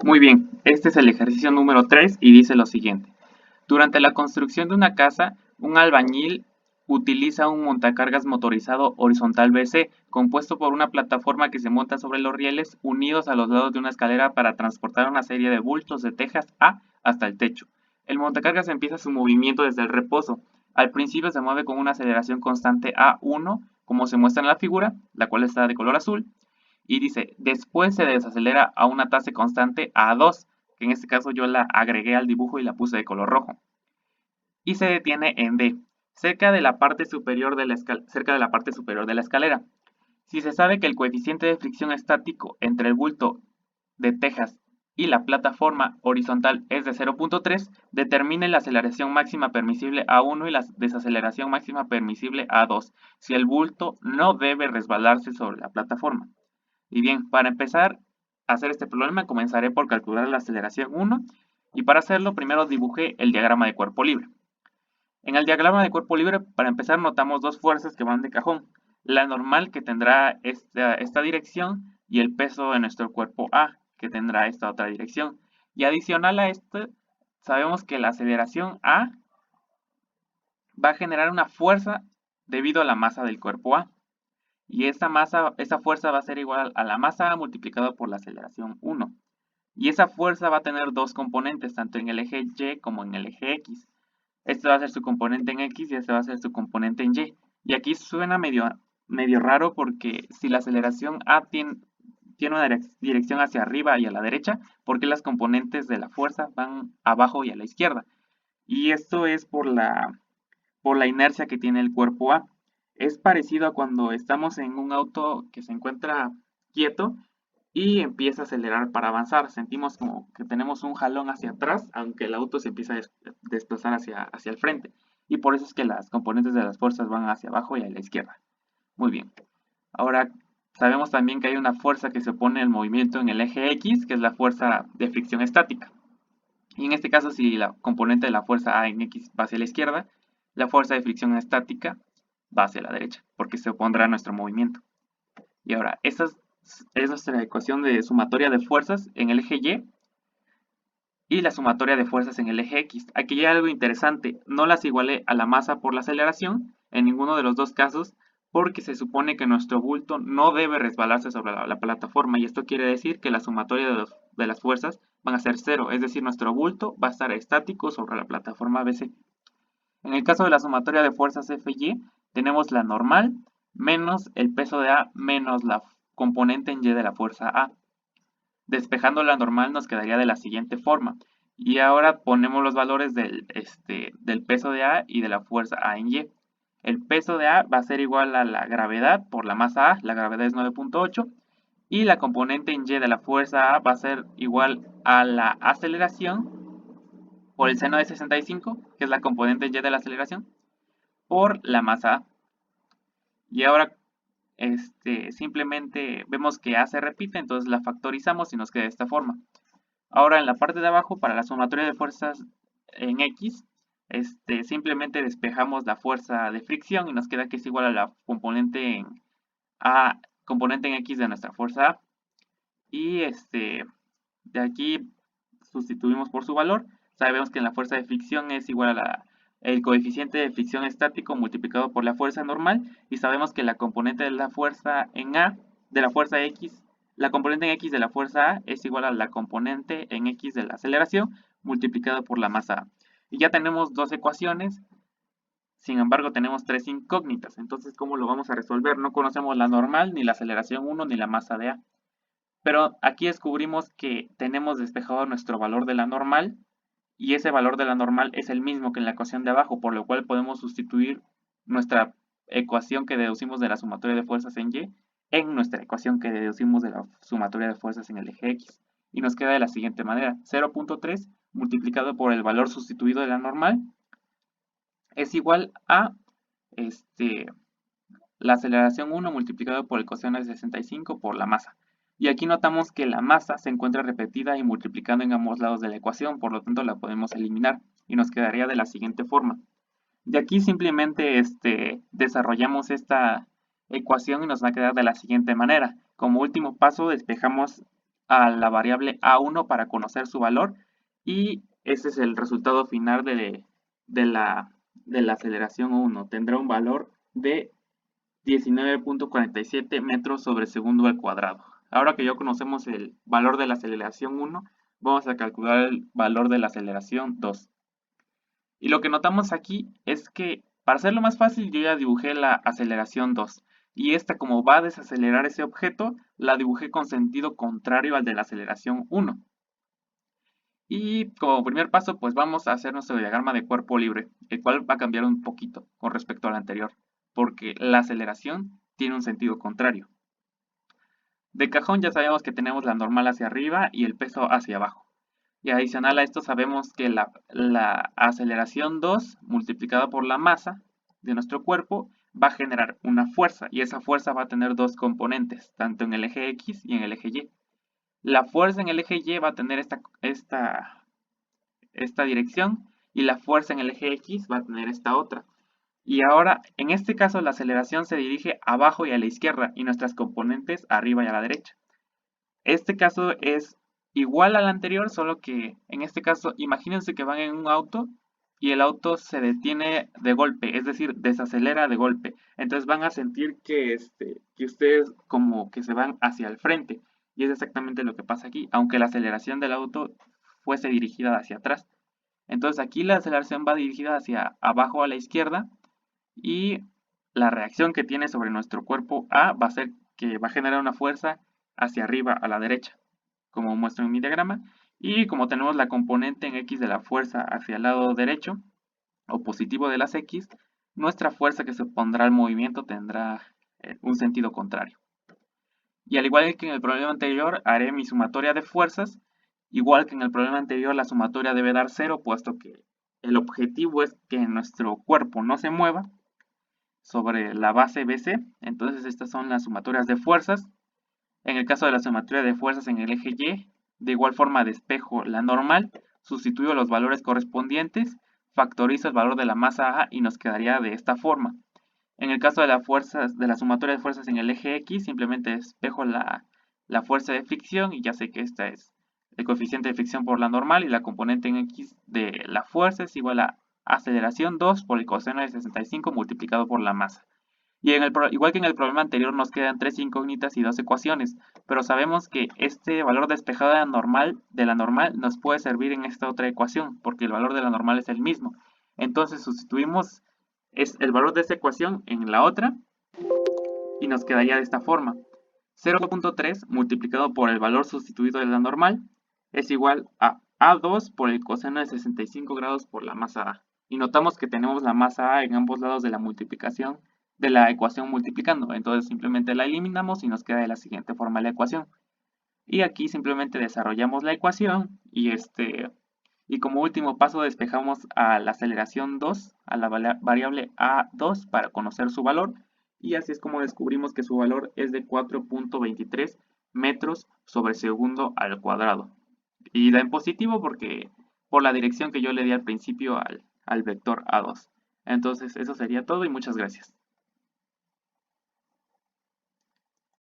Muy bien, este es el ejercicio número 3 y dice lo siguiente. Durante la construcción de una casa, un albañil utiliza un montacargas motorizado horizontal BC, compuesto por una plataforma que se monta sobre los rieles unidos a los lados de una escalera para transportar una serie de bultos de tejas A hasta el techo. El montacargas empieza su movimiento desde el reposo. Al principio se mueve con una aceleración constante A1, como se muestra en la figura, la cual está de color azul, y dice, después se desacelera a una tasa constante A2, que en este caso yo la agregué al dibujo y la puse de color rojo, y se detiene en D, cerca de la parte superior de la escalera. Si se sabe que el coeficiente de fricción estático entre el bulto de tejas y la plataforma horizontal es de 0.3, determine la aceleración máxima permisible A1 y la desaceleración máxima permisible A2, si el bulto no debe resbalarse sobre la plataforma. Y bien, para empezar a hacer este problema, comenzaré por calcular la aceleración 1 y para hacerlo primero dibujé el diagrama de cuerpo libre. En el diagrama de cuerpo libre, para empezar, notamos dos fuerzas que van de cajón. La normal, que tendrá esta dirección, y el peso de nuestro cuerpo A, que tendrá esta otra dirección. Y adicional a esto, sabemos que la aceleración A va a generar una fuerza debido a la masa del cuerpo A. Y esa fuerza va a ser igual a la masa A multiplicado por la aceleración 1. Y esa fuerza va a tener dos componentes, tanto en el eje Y como en el eje X. Este va a ser su componente en X y este va a ser su componente en Y. Y aquí suena medio raro porque si la aceleración A tiene una dirección hacia arriba y a la derecha, ¿por qué las componentes de la fuerza van abajo y a la izquierda? Y esto es por la inercia que tiene el cuerpo A. Es parecido a cuando estamos en un auto que se encuentra quieto y empieza a acelerar para avanzar. Sentimos como que tenemos un jalón hacia atrás, aunque el auto se empieza a desplazar hacia el frente. Y por eso es que las componentes de las fuerzas van hacia abajo y a la izquierda. Muy bien. Ahora sabemos también que hay una fuerza que se opone al movimiento en el eje X, que es la fuerza de fricción estática. Y en este caso, si la componente de la fuerza A en X va hacia la izquierda, la fuerza de fricción estática va hacia la derecha, porque se opondrá a nuestro movimiento. Y ahora, esta es nuestra ecuación de sumatoria de fuerzas en el eje y la sumatoria de fuerzas en el eje X. Aquí hay algo interesante, no las igualé a la masa por la aceleración en ninguno de los dos casos, porque se supone que nuestro bulto no debe resbalarse sobre la plataforma, y esto quiere decir que la sumatoria de las fuerzas van a ser cero, es decir, nuestro bulto va a estar estático sobre la plataforma BC. En el caso de la sumatoria de fuerzas FY, tenemos la normal menos el peso de A menos la componente en Y de la fuerza A. Despejando la normal nos quedaría de la siguiente forma. Y ahora ponemos los valores del peso de A y de la fuerza A en Y. El peso de A va a ser igual a la gravedad por la masa A, la gravedad es 9.8, y la componente en Y de la fuerza A va a ser igual a la aceleración por el seno de 65, que es la componente en Y de la aceleración, por la masa A. Y ahora simplemente vemos que A se repite, entonces la factorizamos y nos queda de esta forma. Ahora en la parte de abajo, para la sumatoria de fuerzas en X, simplemente despejamos la fuerza de fricción y nos queda que es igual a la componente en A, componente en X de nuestra fuerza A. Y de aquí sustituimos por su valor. Sabemos que en la fuerza de fricción es igual a el coeficiente de fricción estático multiplicado por la fuerza normal, y sabemos que la componente de la fuerza en A, de la fuerza X, la componente en X de la fuerza A es igual a la componente en X de la aceleración multiplicado por la masa A. Y ya tenemos dos ecuaciones, sin embargo tenemos tres incógnitas. Entonces, ¿cómo lo vamos a resolver? No conocemos la normal, ni la aceleración 1, ni la masa de A. Pero aquí descubrimos que tenemos despejado nuestro valor de la normal, y ese valor de la normal es el mismo que en la ecuación de abajo, por lo cual podemos sustituir nuestra ecuación que deducimos de la sumatoria de fuerzas en Y en nuestra ecuación que deducimos de la sumatoria de fuerzas en el eje X. Y nos queda de la siguiente manera: 0.3 multiplicado por el valor sustituido de la normal es igual a la aceleración 1 multiplicado por el coseno de 65 por la masa. Y aquí notamos que la masa se encuentra repetida y multiplicando en ambos lados de la ecuación, por lo tanto la podemos eliminar y nos quedaría de la siguiente forma. De aquí simplemente desarrollamos esta ecuación y nos va a quedar de la siguiente manera. Como último paso despejamos a la variable A1 para conocer su valor y ese es el resultado final de la aceleración 1. Tendrá un valor de 19.47 metros sobre segundo al cuadrado. Ahora que ya conocemos el valor de la aceleración 1, vamos a calcular el valor de la aceleración 2. Y lo que notamos aquí es que, para hacerlo más fácil, yo ya dibujé la aceleración 2. Y esta, como va a desacelerar ese objeto, la dibujé con sentido contrario al de la aceleración 1. Y como primer paso, pues vamos a hacer nuestro diagrama de cuerpo libre, el cual va a cambiar un poquito con respecto al anterior, porque la aceleración tiene un sentido contrario. De cajón ya sabemos que tenemos la normal hacia arriba y el peso hacia abajo. Y adicional a esto sabemos que la aceleración 2 multiplicada por la masa de nuestro cuerpo va a generar una fuerza y esa fuerza va a tener dos componentes, tanto en el eje X y en el eje Y. La fuerza en el eje Y va a tener esta dirección y la fuerza en el eje X va a tener esta otra. Y ahora, en este caso, la aceleración se dirige abajo y a la izquierda y nuestras componentes arriba y a la derecha. Este caso es igual al anterior, solo que en este caso, imagínense que van en un auto y el auto se detiene de golpe, es decir, desacelera de golpe. Entonces van a sentir que ustedes como que se van hacia el frente. Y es exactamente lo que pasa aquí, aunque la aceleración del auto fuese dirigida hacia atrás. Entonces aquí la aceleración va dirigida hacia abajo a la izquierda y la reacción que tiene sobre nuestro cuerpo A va a ser que va a generar una fuerza hacia arriba a la derecha, como muestro en mi diagrama. Y como tenemos la componente en X de la fuerza hacia el lado derecho, o positivo de las X, nuestra fuerza que se opondrá al movimiento tendrá un sentido contrario. Y al igual que en el problema anterior, haré mi sumatoria de fuerzas. Igual que en el problema anterior, la sumatoria debe dar 0, puesto que el objetivo es que nuestro cuerpo no se mueva sobre la base BC. Entonces estas son las sumatorias de fuerzas. En el caso de la sumatoria de fuerzas en el eje Y, de igual forma despejo la normal, sustituyo los valores correspondientes, factorizo el valor de la masa A y nos quedaría de esta forma. En el caso de la sumatoria de fuerzas en el eje X, simplemente despejo la fuerza de fricción y ya sé que esta es el coeficiente de fricción por la normal y la componente en X de la fuerza es igual a aceleración 2 por el coseno de 65 multiplicado por la masa. Y igual que en el problema anterior nos quedan 3 incógnitas y 2 ecuaciones, pero sabemos que este valor despejado de la normal nos puede servir en esta otra ecuación, porque el valor de la normal es el mismo. Entonces sustituimos el valor de esta ecuación en la otra y nos quedaría de esta forma. 0.3 multiplicado por el valor sustituido de la normal es igual a A2 por el coseno de 65 grados por la masa A. Y notamos que tenemos la masa A en ambos lados de la multiplicación de la ecuación multiplicando. Entonces simplemente la eliminamos y nos queda de la siguiente forma la ecuación. Y aquí simplemente desarrollamos la ecuación y como último paso despejamos a la aceleración 2, a la variable A2 para conocer su valor. Y así es como descubrimos que su valor es de 4.23 metros sobre segundo al cuadrado. Y da en positivo porque por la dirección que yo le di al principio al vector A2. Entonces eso sería todo y muchas gracias.